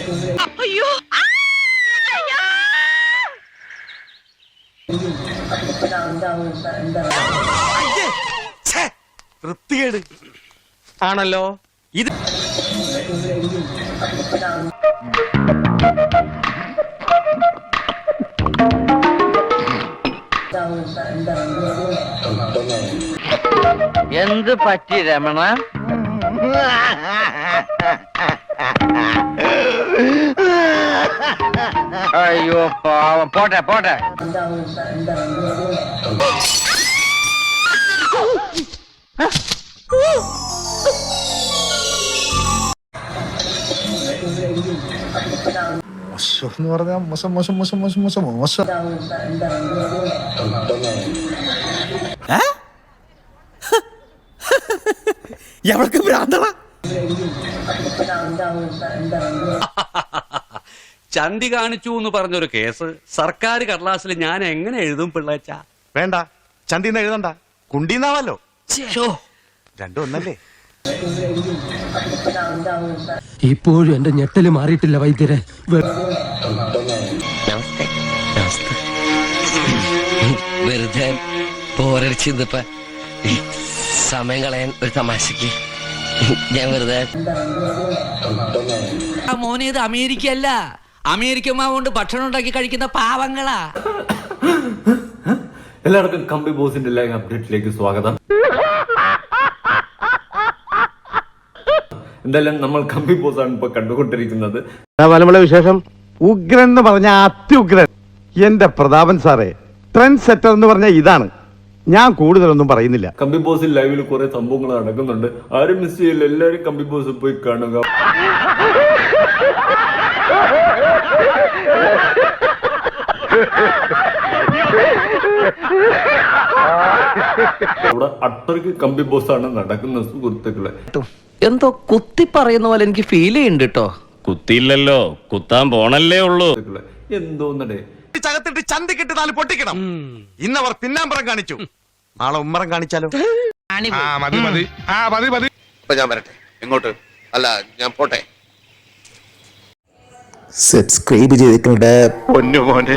അയ്യോ വൃത്തികേട് ആണല്ലോ ഇത്. എന്ത് പറ്റി രമണ? അയ്യോ പാവം, പോട്ടെ പോട്ടെ. എന്ന് പറഞ്ഞാൽ മോശം മോശം മോശം മോശം മോശം മോശം. എവർക്ക് ഭ്രാന്തളാ? ചന്തി കാണിച്ചു എന്ന് പറഞ്ഞൊരു കേസ് സർക്കാർ കടലാസിൽ ഞാൻ എങ്ങനെ എഴുതും പിള്ളേച്ച? വേണ്ട, ചന്തിന്ന് എഴുതണ്ട, കുണ്ടീന്നാവല്ലോ. രണ്ടും ഒന്നല്ലേ? ഇപ്പോഴും എന്റെ ഞെട്ടല് മാറിയിട്ടില്ല വൈദ്യരെ. വെറുതെ പോരടിച്ചിപ്പ സമയം കളയാൻ ഒരു തമാശക്ക് ഞാൻ വെറുതെ. മോനെ, ഇത് അമേരിക്ക അല്ല. അമേരിക്ക മാവ് കൊണ്ട് ഭക്ഷണം ഉണ്ടാക്കി കഴിക്കുന്ന പാവങ്ങളാ. എല്ലാവർക്കും കമ്പി ബോസിന്റെ ലൈവ് അപ്ഡേറ്റിലേക്ക് സ്വാഗതം. എന്തായാലും നമ്മൾ കമ്പി ബോസാണ് ഇപ്പൊ കണ്ടുകൊണ്ടിരിക്കുന്നത്. വിശേഷം ഉഗ്രൻ എന്ന് പറഞ്ഞ അത്യുഗ്രൻ എന്റെ പ്രതാപൻ സാറേ. ട്രെൻഡ് സെറ്റർ എന്ന് പറഞ്ഞ ഇതാണ്. ഞാൻ കൂടുതലൊന്നും പറയുന്നില്ല. കമ്പി ബോസിൽ ലൈവിൽ കുറെ സംഭവങ്ങൾ നടക്കുന്നുണ്ട്. ആരും മിസ് ചെയ്യില്ല, എല്ലാരും കമ്പി ബോസിൽ പോയി കാണുക. അവിടെ അത്രയ്ക്ക് കമ്പി ബോസാണ് നടക്കുന്ന സുഹൃത്തുക്കളെ. എന്തോ കുത്തി പറയുന്ന പോലെ എനിക്ക് ഫീൽ ചെയ്യുന്നുണ്ട് കേട്ടോ. കുത്തിയില്ലല്ലോ, കുത്താൻ പോണല്ലേ ഉള്ളൂ. എന്തോന്നടേ ചകത്തിട്ട് ചന്തിക്കിട്ട് നാല് പൊട്ടിക്കണം. ഇന്നവർ പിന്നാമ്പറം കാണിച്ചു, നാളെ ഉമ്മറം കാണിച്ചാലോ? ഞാൻ വരട്ടെ. എങ്ങോട്ട്? അല്ല, ഞാൻ പോട്ടെ. സബ്സ്ക്രൈബ് ചെയ്തിട്ടുണ്ട് പൊന്നു മോനെ.